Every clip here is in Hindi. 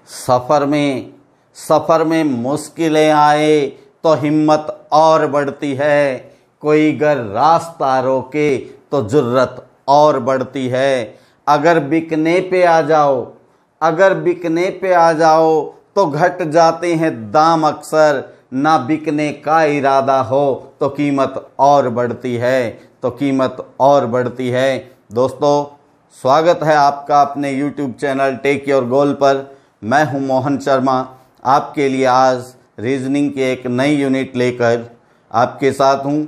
सफ़र में मुश्किलें आए तो हिम्मत और बढ़ती है, कोई अगर रास्ता रोके तो जुर्रत और बढ़ती है। अगर बिकने पे आ जाओ तो घट जाते हैं दाम अक्सर, ना बिकने का इरादा हो तो कीमत और बढ़ती है। दोस्तों, स्वागत है आपका अपने YouTube channel take your goal पर। मैं हूं मोहन शर्मा, आपके लिए आज रीजनिंग की एक नई यूनिट लेकर आपके साथ हूं।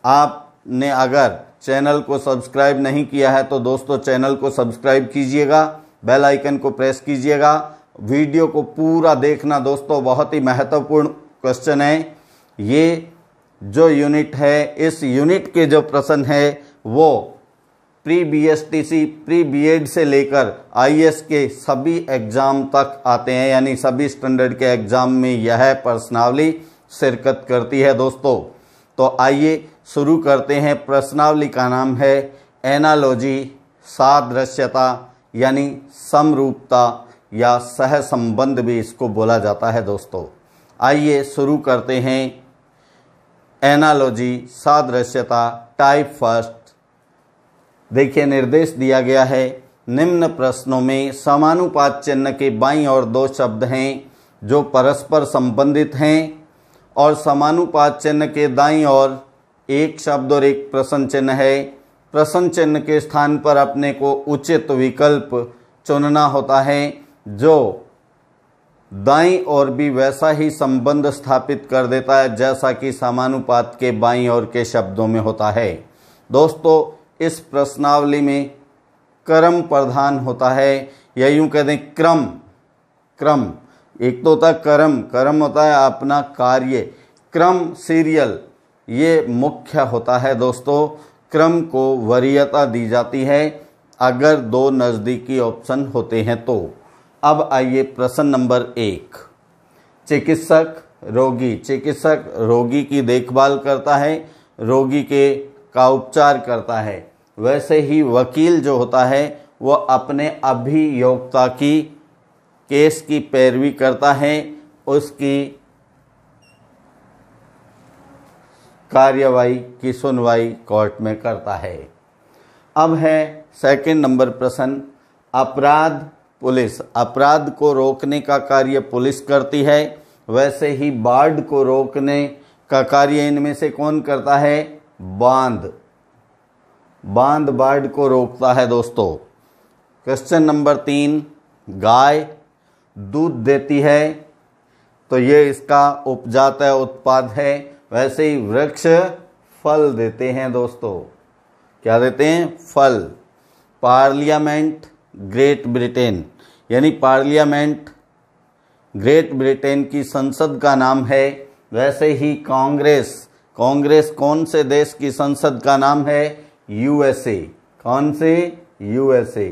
आपने अगर चैनल को सब्सक्राइब नहीं किया है तो दोस्तों चैनल को सब्सक्राइब कीजिएगा, बेल आइकन को प्रेस कीजिएगा, वीडियो को पूरा देखना। दोस्तों, बहुत ही महत्वपूर्ण क्वेश्चन है। ये जो यूनिट है, इस यूनिट के जो प्रश्न है वो प्री BSTC, प्री BEd से लेकर IAS के सभी एग्ज़ाम तक आते हैं, यानी सभी स्टैंडर्ड के एग्ज़ाम में यह प्रश्नावली शिरकत करती है। दोस्तों, तो आइए शुरू करते हैं। प्रश्नावली का नाम है एनालॉजी, सादृश्यता यानी समरूपता या सहसंबंध भी इसको बोला जाता है। दोस्तों, आइए शुरू करते हैं। एनालॉजी, सादृश्यता, टाइप फर्स्ट। देखिए, निर्देश दिया गया है, निम्न प्रश्नों में समानुपात चिन्ह के बाईं ओर दो शब्द हैं जो परस्पर संबंधित हैं, और समानुपात चिन्ह के दाईं ओर एक शब्द और एक प्रश्न चिन्ह है। प्रश्न चिन्ह के स्थान पर अपने को उचित विकल्प चुनना होता है जो दाईं ओर भी वैसा ही संबंध स्थापित कर देता है जैसा कि समानुपात के बाईं ओर के शब्दों में होता है। दोस्तों, इस प्रश्नावली में क्रम प्रधान होता है, या यूं कह दें क्रम। एक तो होता है कर्म होता है अपना कार्य, क्रम सीरियल ये मुख्य होता है। दोस्तों, क्रम को वरीयता दी जाती है अगर दो नज़दीकी ऑप्शन होते हैं तो। अब आइए प्रश्न नंबर 1। चिकित्सक रोगी की देखभाल करता है, रोगी का उपचार करता है। वैसे ही वकील जो होता है वो अपने अभियोक्ता की केस की पैरवी करता है, उसकी कार्यवाही की सुनवाई कोर्ट में करता है। अब है सेकंड नंबर प्रश्न, पुलिस अपराध को रोकने का कार्य पुलिस करती है। वैसे ही बाढ़ को रोकने का कार्य इनमें से कौन करता है? बांध बाढ़ को रोकता है। दोस्तों, क्वेश्चन नंबर 3, गाय दूध देती है तो ये इसका उपजात उत्पाद है। वैसे ही वृक्ष फल देते हैं। दोस्तों, क्या देते हैं? फल। पार्लियामेंट ग्रेट ब्रिटेन, यानी पार्लियामेंट ग्रेट ब्रिटेन की संसद का नाम है। वैसे ही कांग्रेस कौन से देश की संसद का नाम है? USA। कौन से? USA।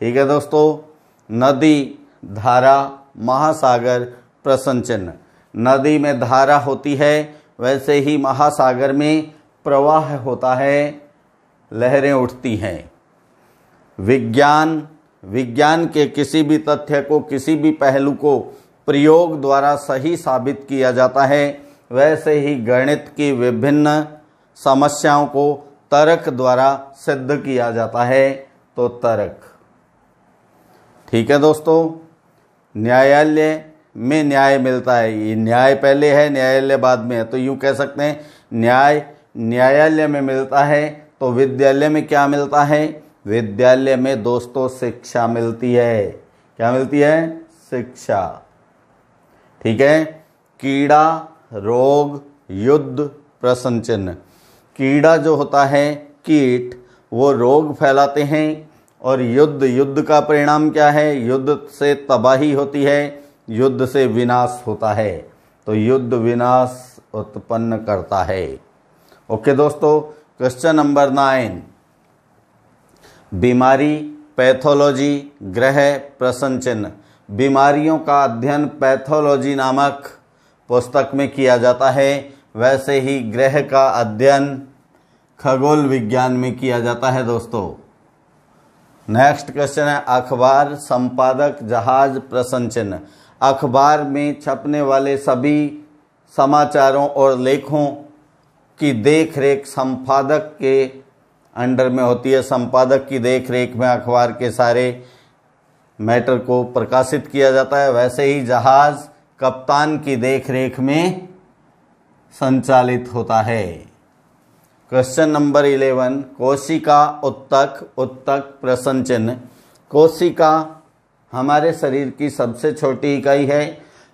ठीक है दोस्तों। नदी, धारा, महासागर, प्रश्न चिन्ह। नदी में धारा होती है, वैसे ही महासागर में प्रवाह होता है, लहरें उठती हैं। विज्ञान के किसी भी तथ्य को, किसी भी पहलू को प्रयोग द्वारा सही साबित किया जाता है। वैसे ही गणित की विभिन्न समस्याओं को तर्क द्वारा सिद्ध किया जाता है, तो तर्क। ठीक है दोस्तों। न्यायालय में न्याय मिलता है, ये न्याय पहले है, न्यायालय बाद में है, तो यूं कह सकते हैं न्याय न्यायालय में मिलता है। तो विद्यालय में क्या मिलता है? विद्यालय में दोस्तों शिक्षा मिलती है। क्या मिलती है? शिक्षा। ठीक है। कीड़ा, रोग, युद्ध, प्रश्न चिन्ह। कीड़ा जो होता है, कीट, वो रोग फैलाते हैं, और युद्ध का परिणाम क्या है? युद्ध से तबाही होती है, युद्ध से विनाश होता है, तो युद्ध विनाश उत्पन्न करता है। ओके दोस्तों। क्वेश्चन नंबर 9, बीमारी, पैथोलॉजी, ग्रह, प्रश्न चिन्ह। बीमारियों का अध्ययन पैथोलॉजी नामक पुस्तक में किया जाता है। वैसे ही ग्रह का अध्ययन खगोल विज्ञान में किया जाता है। दोस्तों, नेक्स्ट क्वेश्चन है अखबार, संपादक, जहाज, प्रश्न चिन्ह। अखबार में छपने वाले सभी समाचारों और लेखों की देख रेख संपादक के अंडर में होती है। संपादक की देख रेख में अखबार के सारे मैटर को प्रकाशित किया जाता है। वैसे ही जहाज कप्तान की देख रेख में संचालित होता है। क्वेश्चन नंबर 11 कोशिका, उत्तक, उत्तक, प्रश्न चिन्ह। कोशिका हमारे शरीर की सबसे छोटी इकाई है।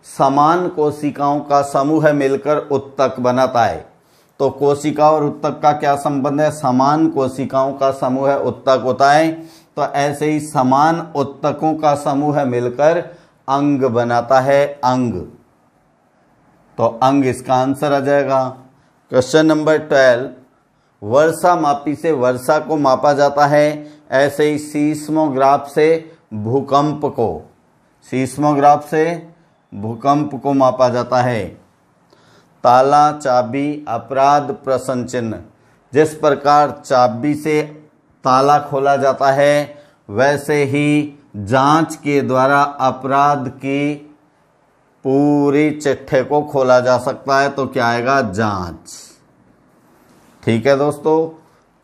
समान कोशिकाओं का समूह मिलकर उत्तक बनाता है। तो कोशिका और उत्तक का क्या संबंध है? समान कोशिकाओं का समूह उत्तक होता है। तो ऐसे ही समान उत्तकों का समूह मिलकर अंग बनाता है, अंग। तो अंग इसका आंसर आ जाएगा। क्वेश्चन नंबर 12 वर्षा मापी से वर्षा को मापा जाता है। ऐसे ही सीस्मोग्राफ से भूकंप को, सीस्मोग्राफ से भूकंप को मापा जाता है। ताला, चाबी, अपराध, प्रश्न चिन्ह। जिस प्रकार चाबी से ताला खोला जाता है वैसे ही जांच के द्वारा अपराध की पूरी चिट्ठे को खोला जा सकता है। तो क्या आएगा? जांच। ठीक है दोस्तों।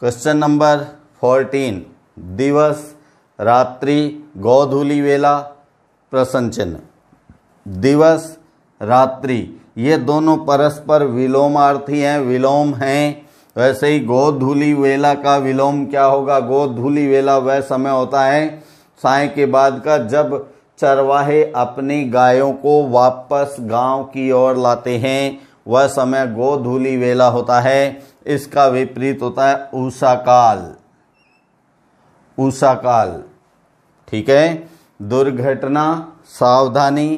क्वेश्चन नंबर 14 दिवस, रात्रि, गोधूली वेला, प्रश्न चिन्ह। दिवस, रात्रि ये दोनों परस्पर विलोमार्थी हैं, विलोम हैं। वैसे ही गोधूली वेला का विलोम क्या होगा? गोधूली वेला वह समय होता है साय के बाद का जब चरवाहे अपनी गायों को वापस गांव की ओर लाते हैं, वह समय गोधूली वेला होता है। इसका विपरीत होता है उषा काल, उषा काल। ठीक है। दुर्घटना, सावधानी,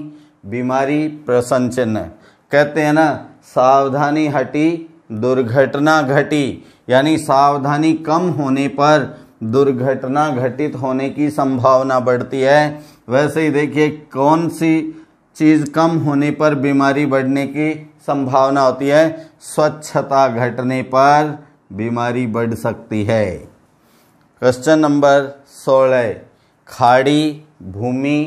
बीमारी, प्रश्न चिन्ह। कहते हैं ना सावधानी हटी दुर्घटना घटी, यानी सावधानी कम होने पर दुर्घटना घटित होने की संभावना बढ़ती है। वैसे ही देखिए कौन सी चीज़ कम होने पर बीमारी बढ़ने की संभावना होती है? स्वच्छता घटने पर बीमारी बढ़ सकती है। क्वेश्चन नंबर 16 खाड़ी, भूमि,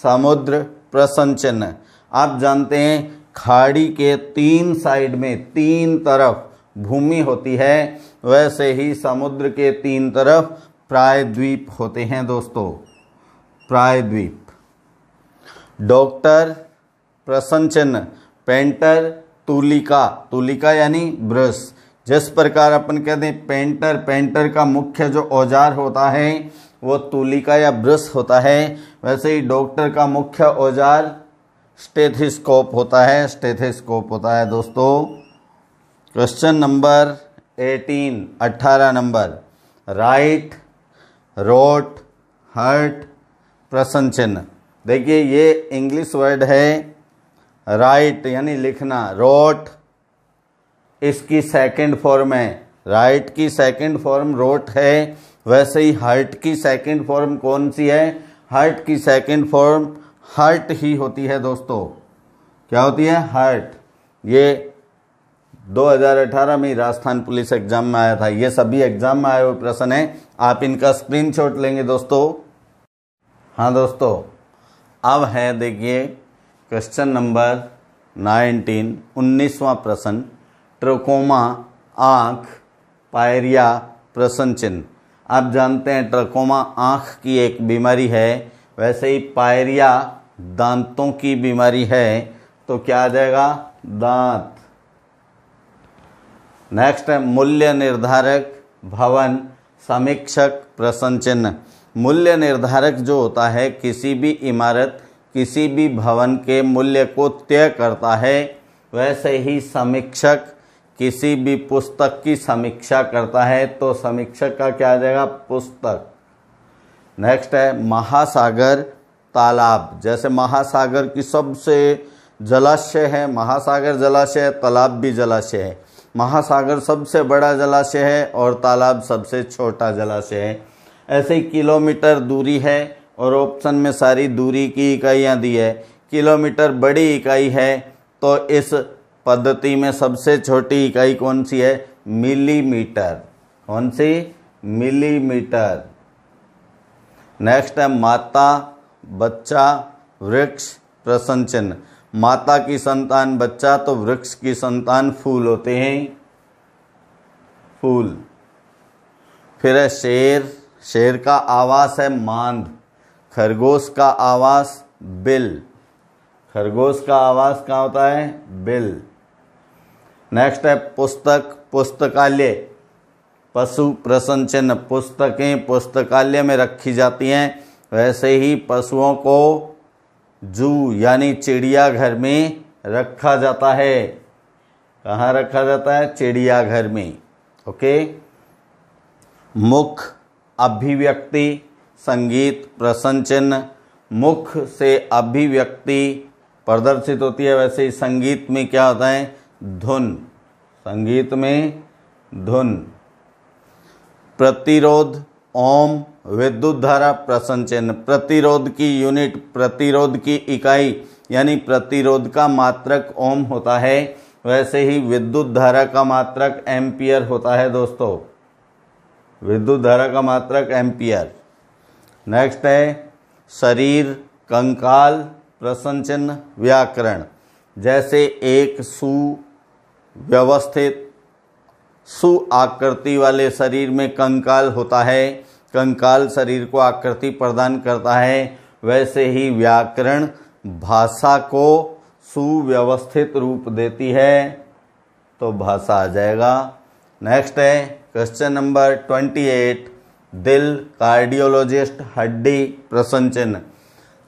समुद्र, प्रश्न चिन्ह। आप जानते हैं खाड़ी के 3 साइड में 3 तरफ भूमि होती है, वैसे ही समुद्र के 3 तरफ प्रायद्वीप होते हैं दोस्तों, प्रायद्वीप। डॉक्टर, प्रश्न चिन्ह, पेंटर, तुलिका, तुलिका यानी ब्रश। जिस प्रकार अपन कहते हैं पेंटर, पेंटर का मुख्य जो औजार होता है वो तुलिका या ब्रश होता है, वैसे ही डॉक्टर का मुख्य औजार स्टेथोस्कोप होता है, स्टेथोस्कोप होता है दोस्तों। Question number 18 number right, rote, hurt, प्रश्न चिन्ह। देखिए ये इंग्लिश वर्ड है राइट यानी लिखना, रोट इसकी सेकंड फॉर्म है, राइट की सेकंड फॉर्म रोट है। वैसे ही हर्ट की सेकंड फॉर्म कौन सी है? हर्ट की सेकंड फॉर्म हर्ट ही होती है दोस्तों। क्या होती है? हर्ट। ये 2018 में राजस्थान पुलिस एग्जाम में आया था। ये सभी एग्जाम में आए हुए प्रश्न है, आप इनका स्क्रीनशॉट लेंगे दोस्तों। हाँ दोस्तों, अब है देखिए क्वेश्चन नंबर 19वां प्रश्न। ट्रकोमा, आँख, पायरिया, प्रश्न चिन्ह। आप जानते हैं ट्रकोमा आँख की एक बीमारी है, वैसे ही पायरिया दांतों की बीमारी है। तो क्या आ जाएगा? दांत। नेक्स्ट है मूल्य निर्धारक, भवन, समीक्षक, प्रश्न चिन्ह। मूल्य निर्धारक जो होता है किसी भी इमारत, किसी भी भवन के मूल्य को तय करता है, वैसे ही समीक्षक किसी भी पुस्तक की समीक्षा करता है। तो समीक्षक का क्या आ जाएगा? पुस्तक। नेक्स्ट है महासागर, तालाब। जैसे महासागर की सबसे जलाशय है, महासागर जलाशय, तालाब भी जलाशय है। महासागर सबसे बड़ा जलाशय है और तालाब सबसे छोटा जलाशय है। ऐसे ही किलोमीटर दूरी है और ऑप्शन में सारी दूरी की इकाइयाँ दी है। किलोमीटर बड़ी इकाई है, तो इस पद्धति में सबसे छोटी इकाई कौन सी है? मिलीमीटर। कौन सी? मिलीमीटर। नेक्स्ट है माता, बच्चा, वृक्ष, प्रश्न चिन्ह। माता की संतान बच्चा, तो वृक्ष की संतान फूल होते हैं, फूल। फिर है शेर, शेर का आवास है मांद। खरगोश का आवास बिल, खरगोश का आवास कहाँ होता है? बिल। नेक्स्ट है पुस्तक, पुस्तकालय, पशु, प्रश्न चिन्ह। पुस्तकें पुस्तकालय में रखी जाती हैं, वैसे ही पशुओं को जू यानी चिड़ियाघर में रखा जाता है। कहाँ रखा जाता है? चिड़ियाघर में। ओके। मुख, अभिव्यक्ति, संगीत, प्रश्न चिन्ह। मुख से अभिव्यक्ति प्रदर्शित होती है, वैसे ही संगीत में क्या होता है? धुन, संगीत में धुन। प्रतिरोध, ओम, विद्युत धारा, प्रश्न चिन्ह। प्रतिरोध की यूनिट, प्रतिरोध की इकाई यानी प्रतिरोध का मात्रक ओम होता है, वैसे ही विद्युत धारा का मात्रक एम्पियर होता है दोस्तों, विद्युत धारा का मात्रक एम्पियर। नेक्स्ट है शरीर, कंकाल, प्रश्न चिन्ह, व्याकरण। जैसे एक सुव्यवस्थित आकृति वाले शरीर में कंकाल होता है, कंकाल शरीर को आकृति प्रदान करता है, वैसे ही व्याकरण भाषा को सुव्यवस्थित रूप देती है, तो भाषा आ जाएगा। नेक्स्ट है क्वेश्चन नंबर 28, दिल, कार्डियोलॉजिस्ट, हड्डी, प्रश्न चिन्ह।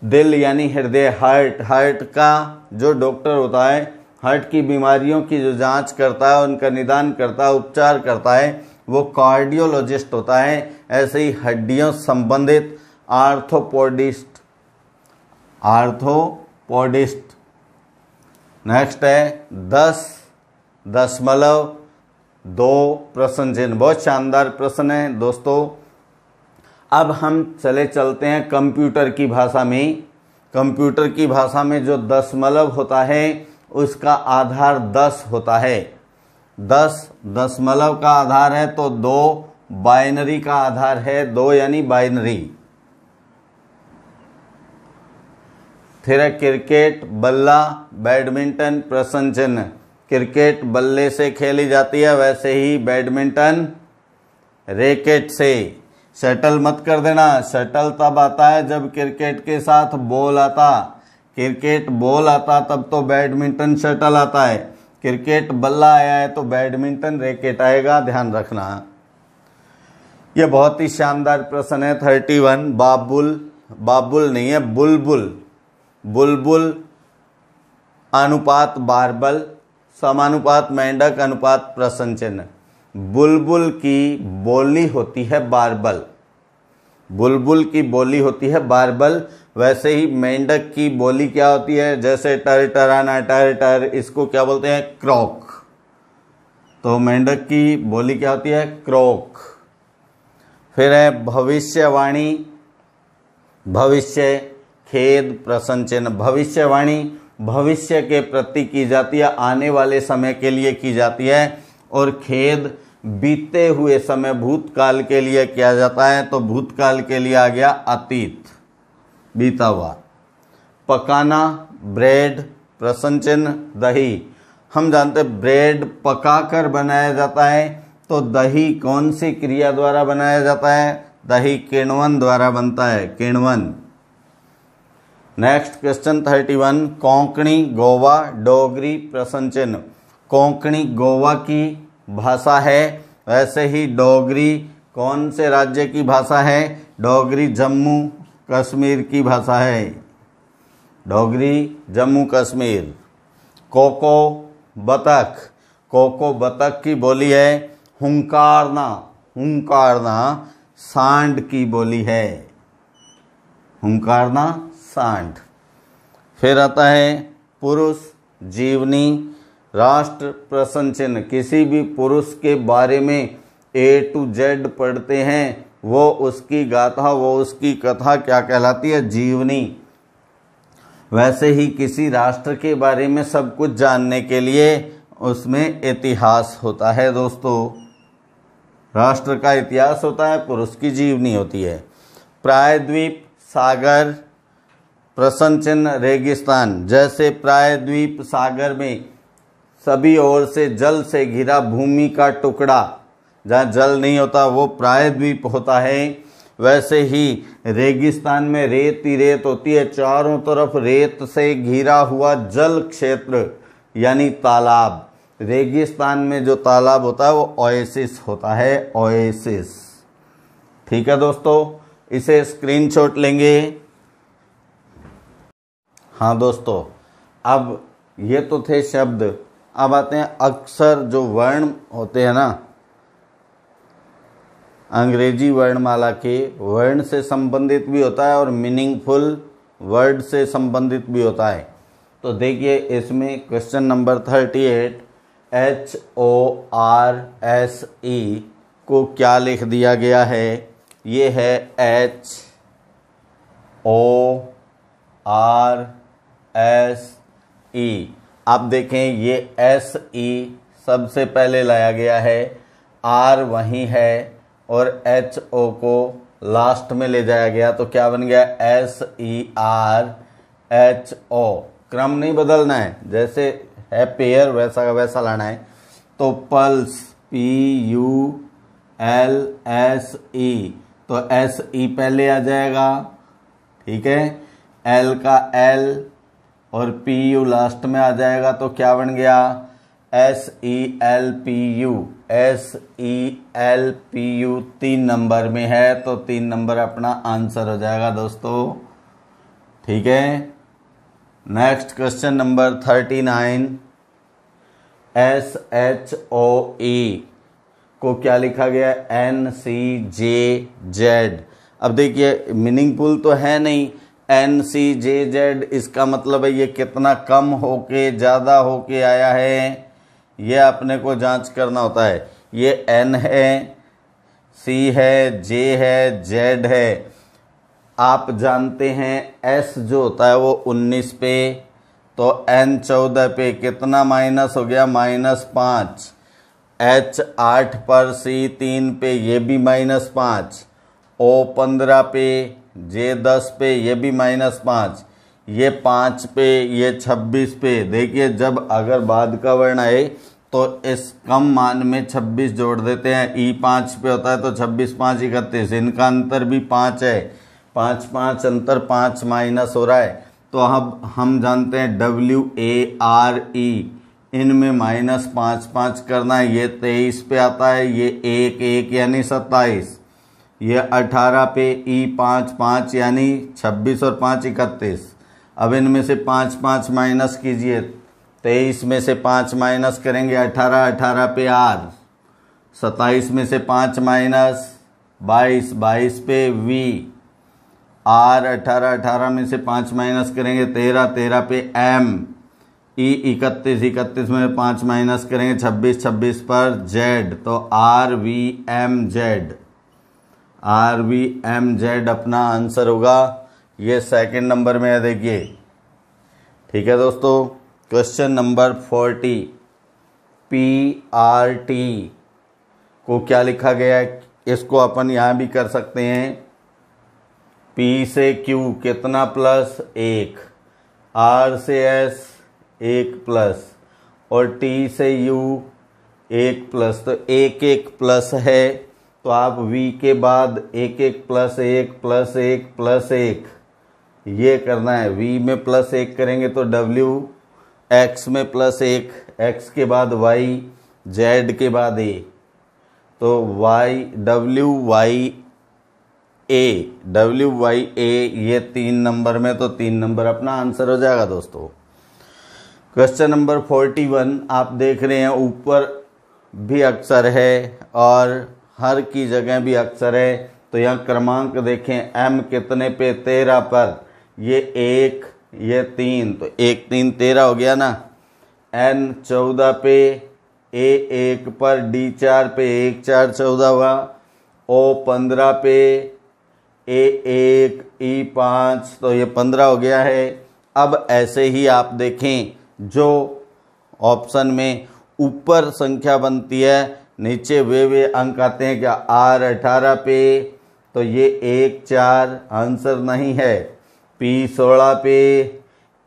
दिल यानी हृदय, हार्ट, हार्ट का जो डॉक्टर होता है, हार्ट की बीमारियों की जो जांच करता है, उनका निदान करता है, उपचार करता है, वो कार्डियोलॉजिस्ट होता है। ऐसे ही हड्डियों संबंधित आर्थोपोडिस्ट, आर्थोपोडिस्ट। नेक्स्ट है 10.2 प्रश्न चिन्ह। बहुत शानदार प्रश्न है दोस्तों। अब हम चलते हैं कंप्यूटर की भाषा में। कंप्यूटर की भाषा में जो दशमलव होता है उसका आधार 10 होता है। 10 दशमलव का आधार है, तो 2 बाइनरी का आधार है, 2 यानी बाइनरी। फिर है क्रिकेट, बल्ला, बैडमिंटन, प्रश्न चिन्ह। क्रिकेट बल्ले से खेली जाती है, वैसे ही बैडमिंटन रैकेट से। शटल मत कर देना, शटल तब आता है जब क्रिकेट के साथ बॉल आता, क्रिकेट बॉल आता तब तो बैडमिंटन शटल आता है। क्रिकेट बल्ला आया है तो बैडमिंटन रैकेट आएगा, ध्यान रखना। यह बहुत ही शानदार प्रश्न है। 31, बाबुल, बाबुल नहीं है, बुलबुल, बुलबुल अनुपात बारबल, समानुपात मेंढक, अनुपात प्रश्न चिन्ह। बुलबुल की बोली होती है बारबल, बुलबुल की बोली होती है बारबल, वैसे ही मेंढक की बोली क्या होती है? जैसे टर टराना, टर टर, इसको क्या बोलते हैं? क्रॉक। तो मेंढक की बोली क्या होती है? क्रॉक। फिर है भविष्यवाणी, भविष्य, खेद, प्रश्न चिन्ह। भविष्यवाणी भविष्य के प्रति की जाती है, आने वाले समय के लिए की जाती है, और खेद बीते हुए समय, भूतकाल के लिए किया जाता है, तो भूतकाल के लिए आ गया अतीत, बीता हुआ। पकाना, ब्रेड, प्रश्न चिन्ह, दही। हम जानते हैं ब्रेड पकाकर बनाया जाता है, तो दही कौन सी क्रिया द्वारा बनाया जाता है? दही किण्वन द्वारा बनता है, किण्वन। नेक्स्ट क्वेश्चन 31, कोंकणी, गोवा, डोगरी, प्रश्न चिन्ह। कोंकणी गोवा की भाषा है, वैसे ही डोगरी कौन से राज्य की भाषा है? डोगरी जम्मू कश्मीर की भाषा है, डोगरी जम्मू कश्मीर। कोको, बतख, कोको बतख की बोली है। हुंकारना, हुंकारना सांड की बोली है, हुंकारना सांड। फिर आता है पुरुष, जीवनी, राष्ट्र, प्रश्न चिन्ह। किसी भी पुरुष के बारे में A to Z पढ़ते हैं, वो उसकी गाथा, वो उसकी कथा क्या कहलाती है? जीवनी। वैसे ही किसी राष्ट्र के बारे में सब कुछ जानने के लिए उसमें इतिहास होता है दोस्तों, राष्ट्र का इतिहास होता है, पुरुष की जीवनी होती है। प्रायद्वीप, सागर, प्रश्न चिन्ह रेगिस्तान। जैसे प्रायद्वीप सागर में सभी ओर से जल से घिरा भूमि का टुकड़ा, जहाँ जल नहीं होता वो प्रायद्वीप होता है। वैसे ही रेगिस्तान में रेत ही रेत होती है, चारों तरफ रेत से घिरा हुआ जल क्षेत्र यानी तालाब। रेगिस्तान में जो तालाब होता है वो ओएसिस होता है, ओएसिस। ठीक है दोस्तों, इसे स्क्रीनशॉट लेंगे। हाँ दोस्तों, अब ये तो थे शब्द, अब आते हैं अक्षर। जो वर्ण होते हैं ना, अंग्रेजी वर्णमाला के वर्ण से संबंधित भी होता है और मीनिंगफुल वर्ड से संबंधित भी होता है। तो देखिए इसमें क्वेश्चन नंबर 38 HORSE को क्या लिख दिया गया है। ये है HORSE। आप देखें ये SE सबसे पहले लाया गया है, R वहीं है और HO को लास्ट में ले जाया गया, तो क्या बन गया SERHO। क्रम नहीं बदलना है, जैसे है पेयर वैसा का वैसा लाना है। तो पल्स PULSE, तो SE पहले आ जाएगा, ठीक है। L का L और PU लास्ट में आ जाएगा, तो क्या बन गया SELPU। SELPU 3 नंबर में है, तो 3 नंबर अपना आंसर हो जाएगा दोस्तों, ठीक है। नेक्स्ट क्वेश्चन नंबर 39 SHOE को क्या लिखा गया NCJZ। अब देखिए मीनिंगफुल तो है नहीं, NCJZ इसका मतलब है ये कितना कम होके ज़्यादा होके आया है, ये अपने को जांच करना होता है। ये N है, C है, J है, Z है। आप जानते हैं S जो होता है वो 19 पे, तो N 14 पे कितना माइनस हो गया -5। H 8 पर, C 3 पे, ये भी -5। O 15 पे, J 10 पे, ये भी -5। ये 5 पे, ये 26 पे। देखिए जब अगर बाद का वर्ण आए तो इस कम मान में 26 जोड़ देते हैं। E 5 पे होता है तो 26 5 31, इनका अंतर भी 5 है, 5 5 अंतर 5 माइनस हो रहा है। तो अब हम जानते हैं WARE, इनमें -5 5 करना है। ये 23 पे आता है, ये 1 1 यानी 27, ये 18 पे, E 5 5 यानी 26 और 5 31। अब इनमें से 5 5 माइनस कीजिए, 23 में से 5 माइनस करेंगे 18, 18 पे R, 27 में से 5 माइनस 22, 22 पे V, R 18, 18 में से 5 माइनस करेंगे 13, 13 पे M, E 31, 31 में 5 माइनस करेंगे 26, 26 पर Z, तो RVMZ अपना आंसर होगा। ये सेकंड नंबर में है, देखिए, ठीक है दोस्तों। क्वेश्चन नंबर 40 PRT को क्या लिखा गया है, इसको अपन यहाँ भी कर सकते हैं। P से Q कितना प्लस 1, R से S 1 प्लस और T से U 1 प्लस, तो 1 1 प्लस है, तो आप V के बाद 1 1 प्लस 1 प्लस 1 प्लस 1 ये करना है। V में प्लस 1 करेंगे तो W, X में प्लस 1, X के बाद Y, Z के बाद A, तो WYA ये 3 नंबर में, तो 3 नंबर अपना आंसर हो जाएगा दोस्तों। क्वेश्चन नंबर 41 आप देख रहे हैं, ऊपर भी अक्षर है और हर की जगह भी अक्षर है। तो यहाँ क्रमांक देखें, M कितने पे, 13 पर, ये 1 ये 3, तो 1 3 13 हो गया ना। N 14 पे, A 1 पर, D 4 पे, 1 4 14 हुआ। O 15 पे, A 1 E 5, तो ये 15 हो गया है। अब ऐसे ही आप देखें, जो ऑप्शन में ऊपर संख्या बनती है नीचे वे अंक आते हैं क्या। R 18 पे, तो ये 1 4 आंसर नहीं है। P16 पे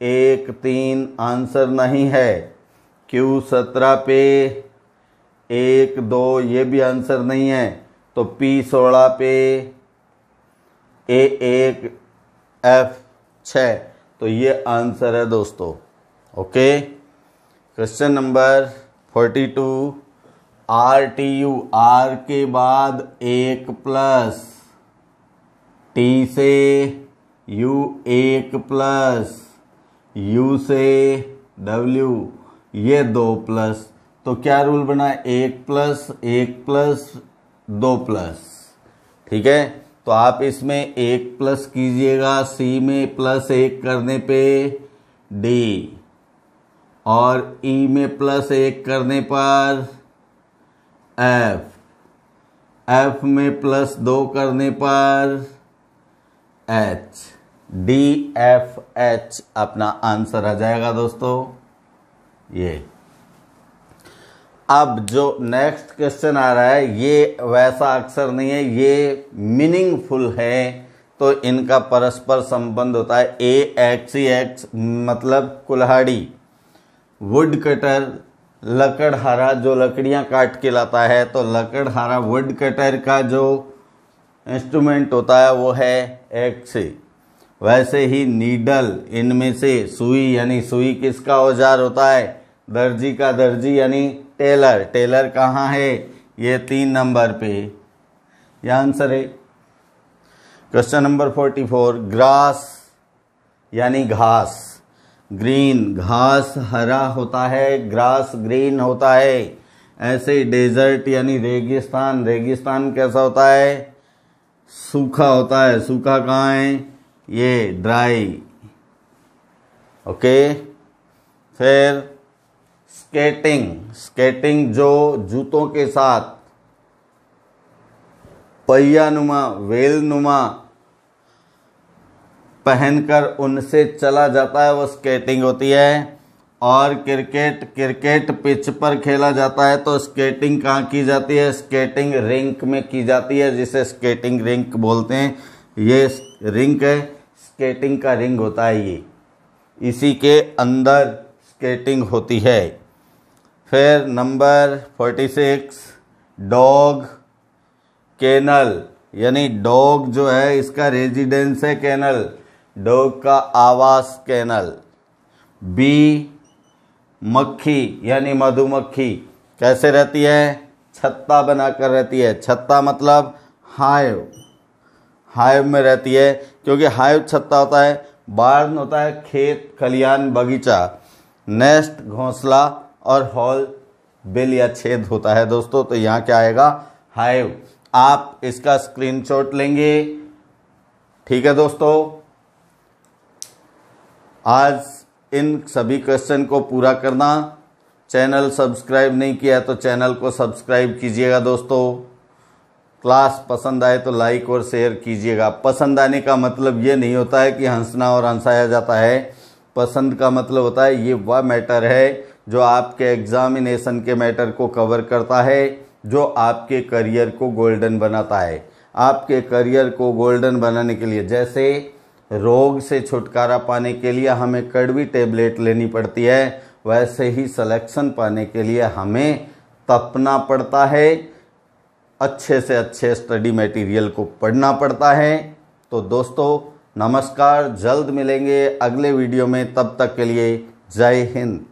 1 3 आंसर नहीं है। Q17 पे 1 2 ये भी आंसर नहीं है। तो P16 पे A1 F6 तो ये आंसर है दोस्तों। Okay, question number 42, RTU, R के बाद 1 प्लस, T से U1 प्लस, U से W, ये 2 प्लस। तो क्या रूल बना? 1 प्लस 1 प्लस 2 प्लस। ठीक है, तो आप इसमें 1 प्लस कीजिएगा, C में प्लस 1 करने पे D, और E में प्लस 1 करने पर F, F में प्लस 2 करने पर H, D F H अपना आंसर आ जाएगा दोस्तों ये। अब जो नेक्स्ट क्वेश्चन आ रहा है ये वैसा अक्षर नहीं है, ये मीनिंगफुल है, तो इनका परस्पर संबंध होता है। AXEX मतलब कुल्हाड़ी, वुड कटर लकड़हारा जो लकड़ियां काट के लाता है, तो लकड़हारा वुड कटर का जो इंस्ट्रूमेंट होता है वो है एक्स। वैसे ही नीडल, इनमें से सुई, यानी सुई किसका औजार होता है? दर्जी का। दर्जी यानी टेलर, टेलर कहाँ है? ये 3 नंबर पे, ये आंसर है। क्वेश्चन नंबर 44, ग्रास यानी घास, ग्रीन, घास हरा होता है, ग्रास ग्रीन होता है। ऐसे डेजर्ट यानी रेगिस्तान, रेगिस्तान कैसा होता है? सूखा होता है। सूखा कहाँ है? ये ड्राई। ओके, फिर स्केटिंग, स्केटिंग जो जूतों के साथ पहिया नुमा, वेल नुमा पहनकर उनसे चला जाता है, वो स्केटिंग होती है। और क्रिकेट, क्रिकेट पिच पर खेला जाता है, तो स्केटिंग कहाँ की जाती है? स्केटिंग रिंक में की जाती है, जिसे स्केटिंग रिंक बोलते हैं। ये रिंक है, स्केटिंग का रिंग होता है ये, इसी के अंदर स्केटिंग होती है। फिर नंबर 46, डॉग केनल, यानी डॉग जो है इसका रेजिडेंस है केनल, डॉग का आवास केनल। बी, मक्खी यानी मधुमक्खी कैसे रहती है? छत्ता बनाकर रहती है। छत्ता मतलब हाइव, हाइव में रहती है, क्योंकि हाइव छत्ता होता है, बार्न होता है खेत खलियान बगीचा, नेस्ट घोंसला, और हॉल बिल या छेद होता है दोस्तों। तो यहाँ क्या आएगा? हाइव। आप इसका स्क्रीनशॉट लेंगे। ठीक है दोस्तों, आज इन सभी क्वेश्चन को पूरा करना। चैनल सब्सक्राइब नहीं किया तो चैनल को सब्सक्राइब कीजिएगा दोस्तों। क्लास पसंद आए तो लाइक और शेयर कीजिएगा। पसंद आने का मतलब ये नहीं होता है कि हंसना और हंसाया जाता है। पसंद का मतलब होता है ये वह मैटर है जो आपके एग्जामिनेशन के मैटर को कवर करता है, जो आपके करियर को गोल्डन बनाता है। आपके करियर को गोल्डन बनाने के लिए, जैसे रोग से छुटकारा पाने के लिए हमें कड़वी टेबलेट लेनी पड़ती है, वैसे ही सिलेक्शन पाने के लिए हमें तपना पड़ता है, अच्छे से अच्छे स्टडी मटेरियल को पढ़ना पड़ता है। तो दोस्तों नमस्कार, जल्द मिलेंगे अगले वीडियो में, तब तक के लिए जय हिंद।